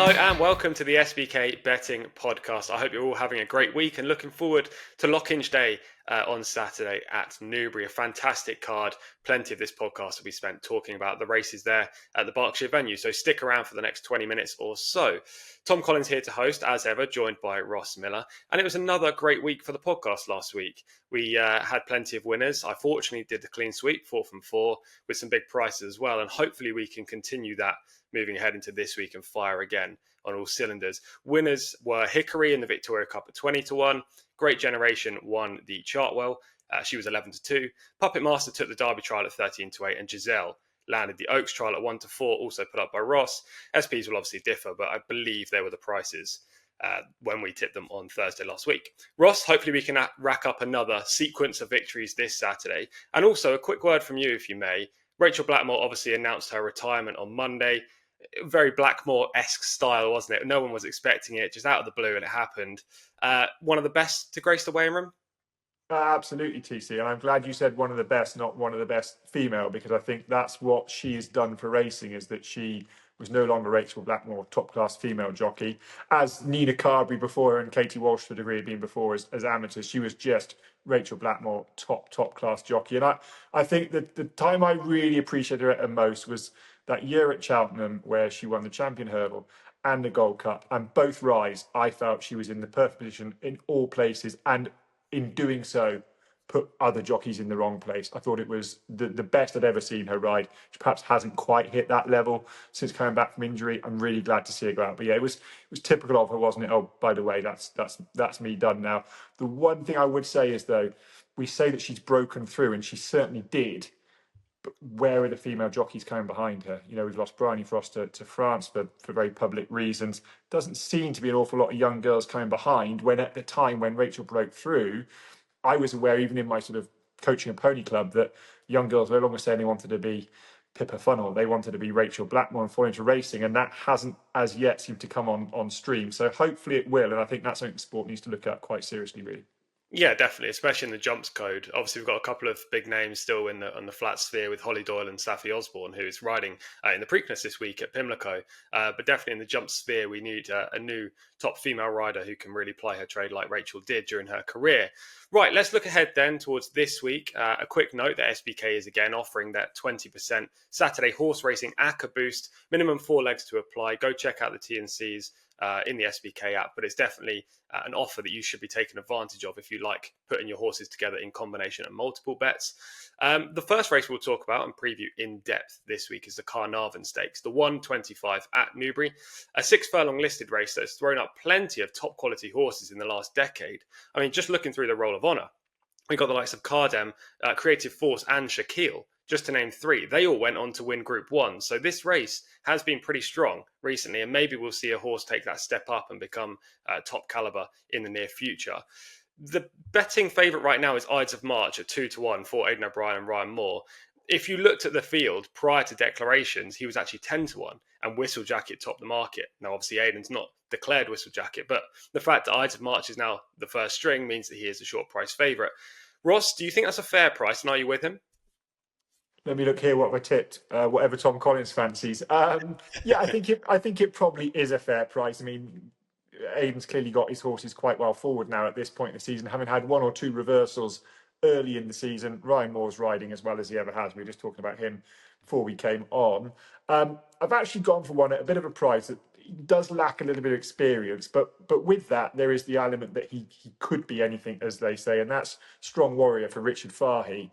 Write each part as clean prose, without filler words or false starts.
Hello and welcome to the SBK Betting Podcast. I hope you're all having a great week and looking forward to Lockinge Day on Saturday at Newbury. A fantastic card. Plenty of this podcast will be spent talking about the races there at the Berkshire venue. So stick around for the next 20 minutes or so. Tom Collins here to host, as ever, joined by Ross Millar. And it was another great week for the podcast last week. We had plenty of winners. I fortunately did the clean sweep, 4 from 4, with some big prices as well. And hopefully we can continue that moving ahead into this week and fire again on all cylinders. Winners were Hickory in the Victoria Cup at 20-1. Great Generation won the Chartwell. She was 11-2. Puppet Master took the Derby trial at 13-8, and Giselle landed the Oaks trial at 1-4, also put up by Ross. SPs will obviously differ, but I believe they were the prices when we tipped them on Thursday last week. Ross, hopefully we can rack up another sequence of victories this Saturday. And also a quick word from you, if you may. Rachel Blackmore obviously announced her retirement on Monday. Very Blackmore-esque style, wasn't it? No one was expecting it, just out of the blue, and it happened. One of the best to grace the weighing room? Absolutely, TC. And I'm glad you said one of the best, not one of the best female, because I think that's what she has done for racing, is that she was no longer Rachel Blackmore, top-class female jockey. As Nina Carberry before her and Katie Walsh to a degree had been before as amateurs, she was just Rachel Blackmore, top-class jockey. And I think that the time I really appreciated her at most was that year at Cheltenham where she won the Champion Hurdle and the Gold Cup. And both rides, I felt she was in the perfect position in all places, and in doing so, put other jockeys in the wrong place. I thought it was the best I'd ever seen her ride. She perhaps hasn't quite hit that level since coming back from injury. I'm really glad to see her go out. But yeah, it was typical of her, wasn't it? Oh, by the way, that's me done now. The one thing I would say is, though, we say that she's broken through, and she certainly did. But where are the female jockeys coming behind her? You know, we've lost Bryony Frost to France for very public reasons. Doesn't seem to be an awful lot of young girls coming behind, when at the time when Rachel broke through, I was aware, even in my sort of coaching a pony club, that young girls no longer saying they wanted to be Pippa Funnell. They wanted to be Rachel Blackmore and fall into racing, and that hasn't as yet seemed to come on stream. So hopefully it will, and I think that's something the sport needs to look at quite seriously, really. Yeah, definitely, especially in the jumps code. Obviously, we've got a couple of big names still on the flat sphere with Holly Doyle and Saffie Osborne, who's riding in the Preakness this week at Pimlico. But definitely in the jump sphere, we need a new top female rider who can really ply her trade like Rachel did during her career. Right, let's look ahead then towards this week. A quick note that SBK is again offering that 20% Saturday horse racing ACCA boost, minimum 4 legs to apply. Go check out the T&Cs in the SBK app, but it's definitely an offer that you should be taking advantage of if you like putting your horses together in combination and multiple bets. The first race we'll talk about and preview in depth this week is the Carnarvon Stakes, the 125 at Newbury, a 6-furlong listed race that's thrown up plenty of top quality horses in the last decade. I mean, just looking through the Roll of Honour, we got the likes of Cardem, Creative Force and Shaquille, just to name 3. They all went on to win Group 1. So this race has been pretty strong recently, and maybe we'll see a horse take that step up and become top caliber in the near future. The betting favourite right now is Ides of March at 2-1 for Aidan O'Brien and Ryan Moore. If you looked at the field prior to declarations, he was actually 10-1, and Whistle Jacket topped the market. Now, obviously, Aidan's not declared Whistle Jacket, but the fact that Ides of March is now the first string means that he is a short price favourite. Ross, do you think that's a fair price, and are you with him? Let me look here what I tipped, whatever Tom Collins fancies. Yeah, I think it probably is a fair price. I mean, Aidan's clearly got his horses quite well forward now at this point in the season, having had 1 or 2 reversals early in the season. Ryan Moore's riding as well as he ever has. We were just talking about him before we came on. I've actually gone for one at a bit of a price that does lack a little bit of experience, but with that, there is the element that he could be anything, as they say, and that's Strong Warrior for Richard Fahey.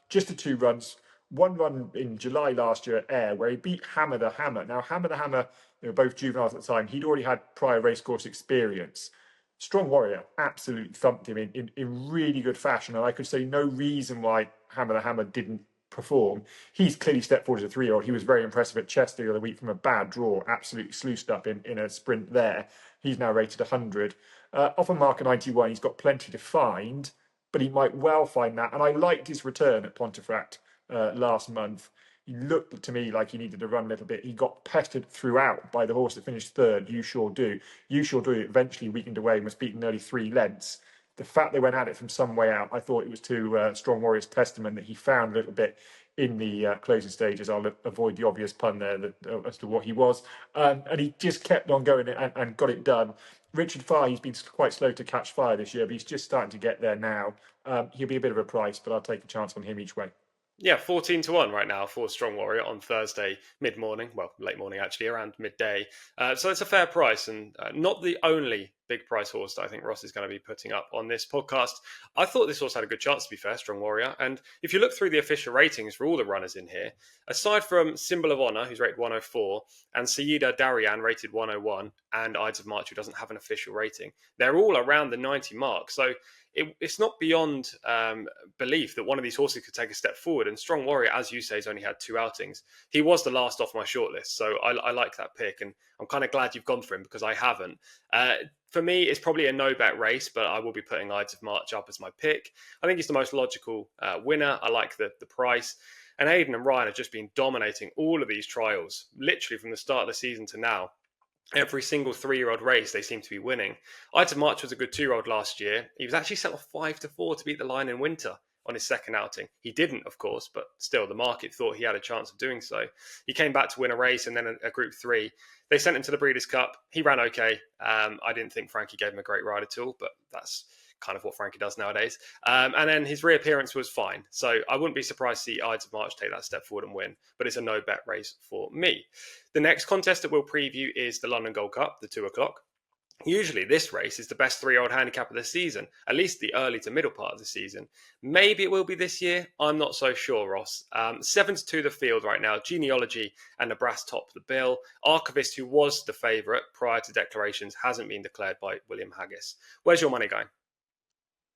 Just the 2 runs. 1 run in July last year at Ayr, where he beat Hammer the Hammer. Now, Hammer the Hammer, they were both juveniles at the time. He'd already had prior racecourse experience. Strong Warrior absolutely thumped him in really good fashion, and I could say no reason why Hammer the Hammer didn't perform. He's clearly stepped forward as a 3-year-old. He was very impressive at Chester the other week from a bad draw, absolutely sluiced up in a sprint there. He's now rated 100. Off a mark of 91, he's got plenty to find, but he might well find that. And I liked his return at Pontefract last month. He looked to me like he needed to run a little bit. He got pestered throughout by the horse that finished 3rd, You Sure Do. You Sure Do eventually weakened away and was beaten nearly 3 lengths. The fact they went at it from some way out, I thought it was to Strong Warrior's testament that he found a little bit in the closing stages. I'll avoid the obvious pun there as to what he was. And he just kept on going and got it done. Richard Farr, he's been quite slow to catch fire this year, but he's just starting to get there now. He'll be a bit of a price, but I'll take a chance on him each way. Yeah, 14-1 right now for Strong Warrior on Thursday mid-morning. Well, late morning actually, around midday. So it's a fair price, and not the only big price horse that I think Ross is going to be putting up on this podcast. I thought this horse had a good chance, to be fair, Strong Warrior. And if you look through the official ratings for all the runners in here, aside from Symbol of Honour, who's rated 104, and Sayyida Darian rated 101, and Ides of March, who doesn't have an official rating, they're all around the 90 mark. So it's not beyond belief that one of these horses could take a step forward. And Strong Warrior, as you say, has only had 2 outings. He was the last off my shortlist, so I like that pick, and I'm kind of glad you've gone for him because I haven't. For me, it's probably a no-bet race, but I will be putting Ides of March up as my pick. I think he's the most logical winner. I like the price. And Aidan and Ryan have just been dominating all of these trials, literally from the start of the season to now. Every single 3-year-old race, they seem to be winning. Ides of March was a good 2-year-old last year. He was actually set off 5-4 to beat the line in winter on his second outing. He didn't, of course, but still, the market thought he had a chance of doing so. He came back to win a race and then a Group 3. They sent him to the Breeders' Cup. He ran okay. I didn't think Frankie gave him a great ride at all, but that's kind of what Frankie does nowadays. And then his reappearance was fine. So I wouldn't be surprised to see Ides of March take that step forward and win, but it's a no-bet race for me. The next contest that we'll preview is the London Gold Cup, the 2 o'clock. Usually this race is the best 3-year-old handicap of the season, at least the early to middle part of the season. Maybe it will be this year. I'm not so sure, Ross. 7-2 the field right now. Genealogy and Nebraska top the bill. Archivist, who was the favourite prior to declarations, hasn't been declared by William Haggis. Where's your money going?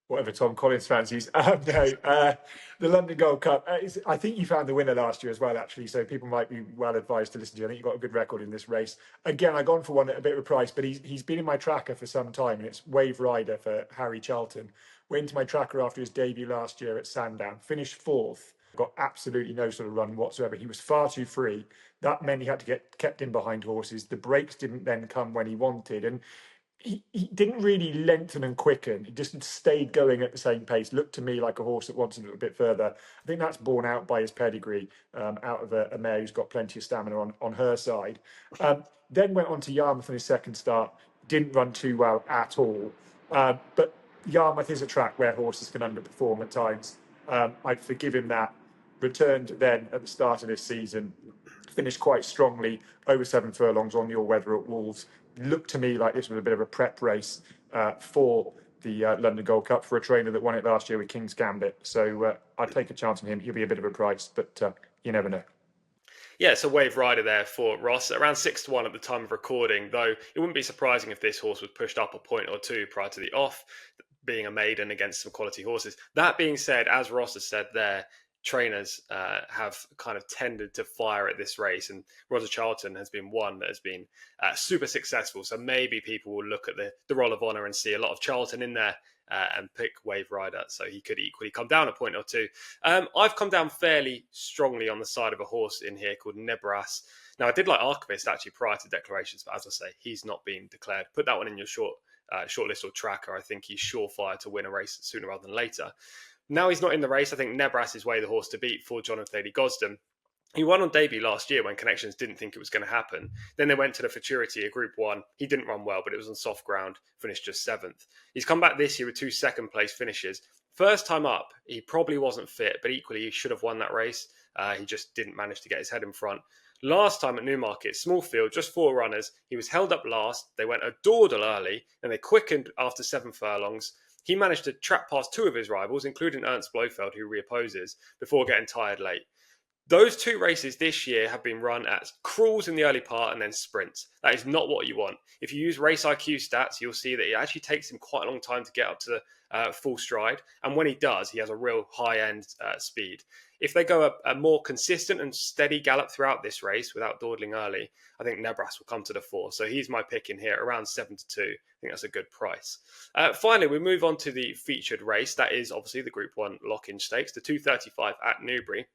Whatever Tom Collins fancies. The London Gold Cup. I think you found the winner last year as well, actually. So people might be well advised to listen to you. I think you've got a good record in this race. Again, I've gone for one at a bit of a price, but he's been in my tracker for some time, and it's Wave Rider for Harry Charlton. Went into my tracker after his debut last year at Sandown. Finished 4th. Got absolutely no sort of run whatsoever. He was far too free. That meant he had to get kept in behind horses. The breaks didn't then come when he wanted, and he didn't really lengthen and quicken. He just stayed going at the same pace. Looked to me like a horse that wants a little bit further. I think that's borne out by his pedigree, out of a mare who's got plenty of stamina on her side. Then went on to Yarmouth in his second start. Didn't run too well at all. But Yarmouth is a track where horses can underperform at times. I'd forgive him that. Returned then at the start of this season. Finished quite strongly, over 7 furlongs on your weather at Wolves. Looked to me like this was a bit of a prep race for the London Gold Cup for a trainer that won it last year with King's Gambit. So I'd take a chance on him. He'll be a bit of a price, but you never know. Yeah, it's a Wave Rider there for Ross, around 6-1 at the time of recording, though it wouldn't be surprising if this horse was pushed up a point or two prior to the off, being a maiden against some quality horses. That being said, as Ross has said there, trainers have kind of tended to fire at this race, and Roger Charlton has been one that has been super successful. So maybe people will look at the Roll of Honour and see a lot of Charlton in there and pick Wave Rider, so he could equally come down a point or two. I've come down fairly strongly on the side of a horse in here called Nebraska. Now, I did like Archivist actually prior to declarations, but as I say, he's not been declared. Put that one in your shortlist or tracker. I think he's surefire to win a race sooner rather than later. Now he's not in the race. I think Nebraska is way the horse to beat for Jonathan Daly Gosden. He won on debut last year when Connections didn't think it was going to happen. Then they went to the Futurity, a Group 1. He didn't run well, but it was on soft ground, finished just 7th. He's come back this year with 2 second-place finishes. First time up, he probably wasn't fit, but equally he should have won that race. He just didn't manage to get his head in front. Last time at Newmarket, small field, just 4 runners. He was held up last. They went a dawdle early, and they quickened after 7 furlongs. He managed to trap past 2 of his rivals, including Ernst Blofeld, who reopposes, before getting tired late. Those 2 races this year have been run at crawls in the early part and then sprints. That is not what you want. If you use Race IQ stats, you'll see that it actually takes him quite a long time to get up to the full stride. And when he does, he has a real high-end speed. If they go a more consistent and steady gallop throughout this race without dawdling early, I think Nebraska will come to the fore. So he's my pick in here, around 7-2. I think that's a good price. Finally, we move on to the featured race. That is obviously the Group 1 Lockinge Stakes, the 235 at Newbury.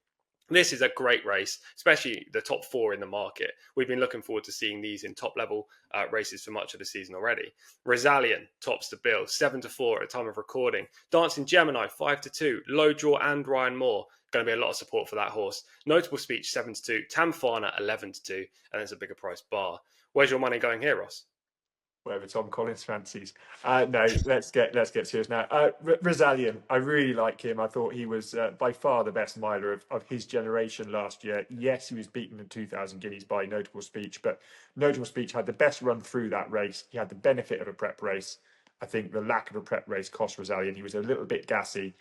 This is a great race, especially the top four in the market. We've been looking forward to seeing these in top level races for much of the season already. Rosalien tops the bill, 7-4 at the time of recording. Dancing Gemini, 5-2. Low Draw and Ryan Moore. Going to be a lot of support for that horse. Notable Speech, 7-2. Tamfana, 11-2. And there's a bigger price bar. Where's your money going here, Ross? Whatever Tom Collins fancies. No, let's get serious now. Rosalien, I really like him. I thought he was by far the best miler of his generation last year. Yes, he was beaten in 2,000 guineas by Notable Speech, but Notable Speech had the best run through that race. He had the benefit of a prep race. I think the lack of a prep race cost Rosalien. He was a little bit gassy,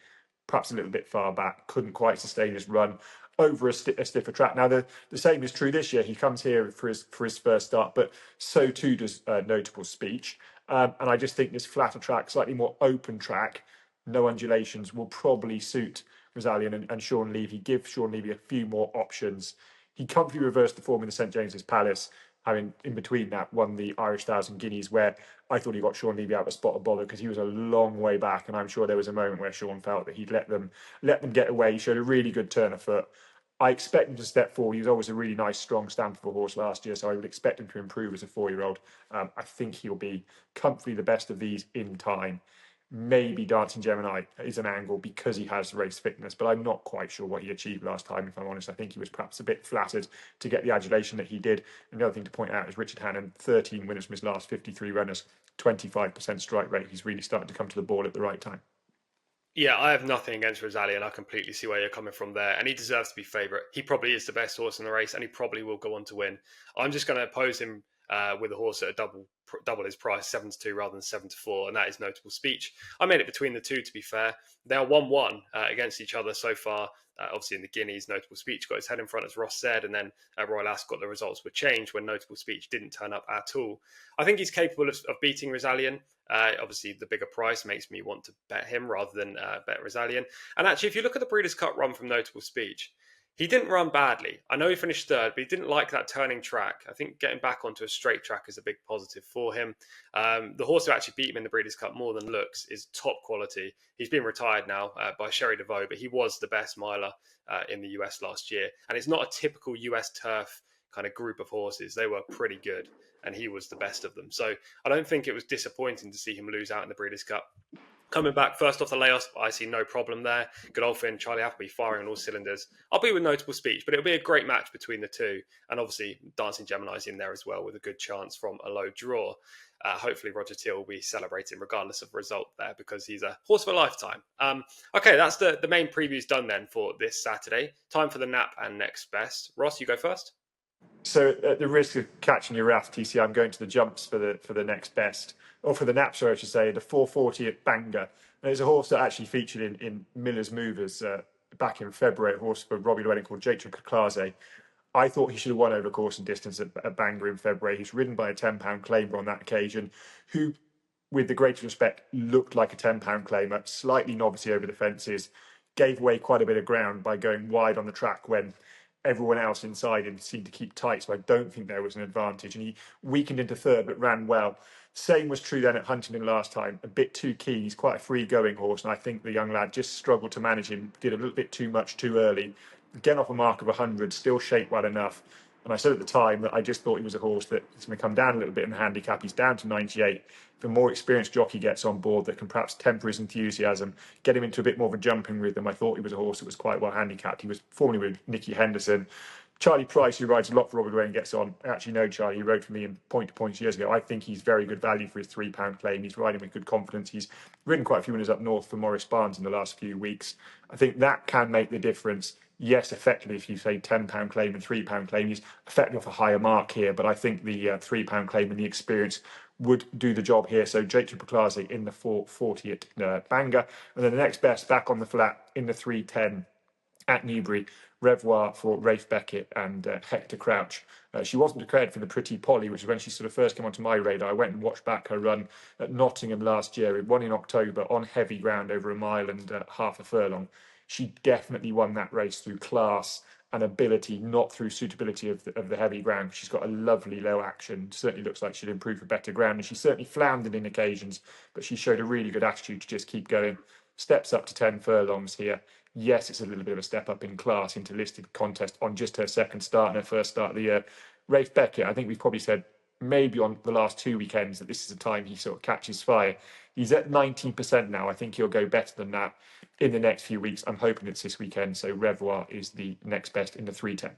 perhaps a little bit far back, couldn't quite sustain his run over a stiffer track. Now, the same is true this year. He comes here for his first start, but so too does Notable Speech. And I just think this flatter track, slightly more open track, no undulations, will probably suit Rosalien and Sean Levy, give Sean Levy a few more options. He comfortably reversed the form in the St James's Palace, having in between that won the Irish Thousand Guineas, where I thought he got Sean Levy out of a spot of bother because he was a long way back, and I'm sure there was a moment where Sean felt that he'd let them get away. He showed a really good turn of foot. I expect him to step forward. He was always a really nice, strong stamp of a horse last year, so I would expect him to improve as a 4-year-old. I think he'll be comfortably the best of these in time. Maybe Dancing Gemini is an angle because he has race fitness, but I'm not quite sure what he achieved last time, if I'm honest. I think he was perhaps a bit flattered to get the adulation that he did. And the other thing to point out is Richard Hannon, 13 winners from his last 53 runners, 25% strike rate. He's really starting to come to the ball at the right time. Yeah, I have nothing against Rosalie, and I completely see where you're coming from there. And he deserves to be favourite. He probably is the best horse in the race, and he probably will go on to win. I'm just going to oppose him with a horse at a double his price, 7-2 rather than 7-4, and that is Notable Speech. I made it between the two, to be fair. They are 1-1 against each other so far. Obviously, in the Guineas, Notable Speech got his head in front, as Ross said, and then Royal Ascot, the results were changed when Notable Speech didn't turn up at all. I think he's capable of beating Rosalien. Obviously, the bigger price makes me want to bet him rather than bet Rosalien. And actually, if you look at the Breeders' Cup run from Notable Speech, he didn't run badly. I know he finished third, but he didn't like that turning track. I think getting back onto a straight track is a big positive for him. The horse who actually beat him in the Breeders' Cup more than looks is top quality. He's been retired now by Sherry DeVoe, but he was the best miler in the US last year. And it's not a typical US turf kind of group of horses. They were pretty good, and he was the best of them. So I don't think it was disappointing to see him lose out in the Breeders' Cup. Coming back first off the layoffs, I see no problem there. Godolphin, Charlie Appleby firing on all cylinders. I'll be with Notable Speech, but it'll be a great match between the two. And obviously, Dancing Gemini's in there as well with a good chance from a low draw. Hopefully, Roger Till will be celebrating regardless of result there because he's a horse of a lifetime. Okay, that's the main previews done then for this Saturday. Time for the nap and next best. Ross, you go first. So, at the risk of catching your wrath, TC, I'm going to the jumps for the next best, or for the nap, sorry, I should say, the 440 at Bangor. And it's a horse that actually featured in Miller's Movers back in February, a horse for Robbie Llewellyn called Jake Clase. I thought he should have won over course and distance at Bangor in February. He's ridden by a £10 claimer on that occasion, who, with the greatest respect, looked like a £10 claimer, slightly novice over the fences, gave away quite a bit of ground by going wide on the track when everyone else inside him seemed to keep tight. So I don't think there was an advantage. And he weakened into third, but ran well. Same was true then at Huntingdon last time. A bit too keen. He's quite a free-going horse, and I think the young lad just struggled to manage him. Did a little bit too much too early. Getting off a mark of 100, still shaped well enough. And I said at the time that I just thought he was a horse that is going to come down a little bit in the handicap. He's down to 98. If a more experienced jockey gets on board that can perhaps temper his enthusiasm, get him into a bit more of a jumping rhythm, I thought he was a horse that was quite well handicapped. He was formerly with Nicky Henderson. Charlie Price, who rides a lot for Robert Wayne, gets on. I actually know Charlie. He rode for me in point to points years ago. I think he's very good value for his £3 claim. He's riding with good confidence. He's ridden quite a few winners up north for Maurice Barnes in the last few weeks. I think that can make the difference. Yes, effectively, if you say £10 claim and £3 claim, he's effectively off a higher mark here. But I think the £3 claim and the experience would do the job here. So Jake Clase in the 440 at Bangor. And then the next best back on the flat in the 310 at Newbury. Revoir for Rafe Beckett and Hector Crouch. She wasn't declared for the Pretty Polly, which is when she sort of first came onto my radar. I went and watched back her run at Nottingham last year. It won in October on heavy ground over a mile and half a furlong. She definitely won that race through class and ability, not through suitability of the heavy ground. She's got a lovely low action. Certainly looks like she'd improve for better ground, and she certainly floundered in occasions, but she showed a really good attitude to just keep going. Steps up to 10 furlongs here. yes, it's a little bit of a step up in class into listed contest on just her second start and her first start of the year. Rafe Beckett, I think we've probably said maybe on the last 2 weekends that this is a time he sort of catches fire. He's at 19% now. I think he'll go better than that in the next few weeks. I'm hoping it's this weekend. So Revoir is the next best in the 310.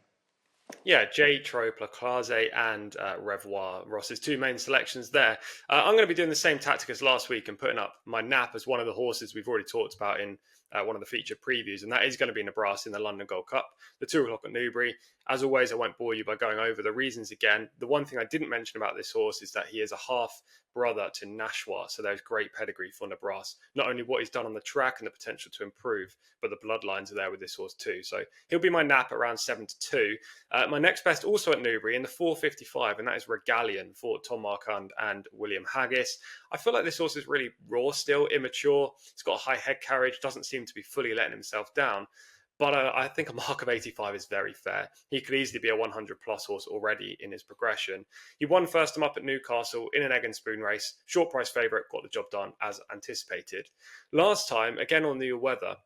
Yeah, J, Trope, Clase, and Revoir. Ross's two main selections there. I'm going to be doing the same tactic as last week and putting up my Nap as one of the horses we've already talked about in one of the featured previews, and that is going to be Nebraska in the London Gold Cup, the 2 o'clock at Newbury. As always, I won't bore you by going over the reasons again. The one thing I didn't mention about this horse is that he is a half brother to Nashwa, so there's great pedigree for Nebraska. Not only what he's done on the track and the potential to improve, but the bloodlines are there with this horse too. So he'll be my Nap around 7-2. My next best also at Newbury in the 4:55, and that is Regalian for Tom Marquand and William Haggis. I feel like this horse is really raw still, immature. It's got a high head carriage, doesn't seem to be fully letting himself down. But I think a mark of 85 is very fair. He could easily be a 100 plus horse already in his progression. He won first time up at Newcastle in an egg and spoon race. Short price favourite, got the job done as anticipated. Last time, again on the weather,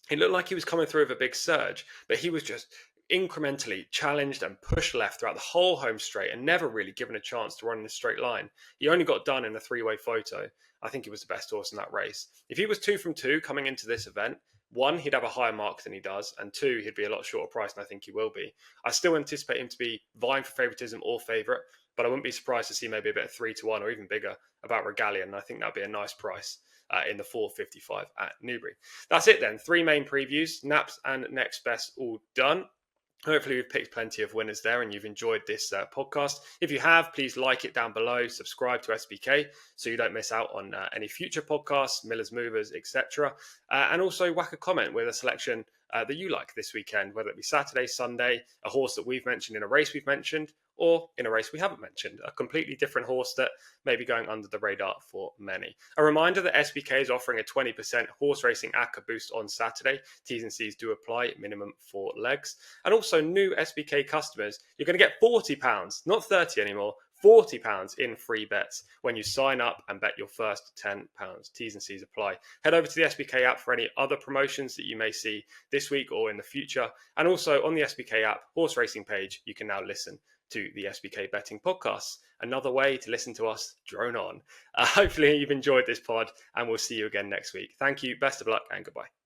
it looked like he was coming through with a big surge, but he was just incrementally challenged and pushed left throughout the whole home straight and never really given a chance to run in a straight line. He only got done in a three-way photo. I think he was the best horse in that race. If he was 2 from 2 coming into this event, 1, he'd have a higher mark than he does, and 2, he'd be a lot shorter price than I think he will be. I still anticipate him to be vying for favouritism or favourite, but I wouldn't be surprised to see maybe a bit of 3-1 or even bigger about Regalian, and I think that'd be a nice price in the 4:55 at Newbury. That's it then. 3 main previews, Naps and Next Best all done. Hopefully we've picked plenty of winners there and you've enjoyed this podcast. If you have, please like it down below, subscribe to SBK so you don't miss out on any future podcasts, Miller's Movers, etc. And also whack a comment with a selection that you like this weekend, whether it be Saturday, Sunday, a horse that we've mentioned in a race we've mentioned, or in a race we haven't mentioned, a completely different horse that may be going under the radar for many. A reminder that SBK is offering a 20% horse racing ACCA boost on Saturday. T's and C's do apply, minimum 4 legs. And also new SBK customers, you're going to get £40, not 30 anymore, £40 in free bets when you sign up and bet your first £10. T's and C's apply. Head over to the SBK app for any other promotions that you may see this week or in the future. And also on the SBK app, horse racing page, you can now listen to the SBK Betting Podcasts. Another way to listen to us drone on. Hopefully you've enjoyed this pod and we'll see you again next week. Thank you, best of luck and goodbye.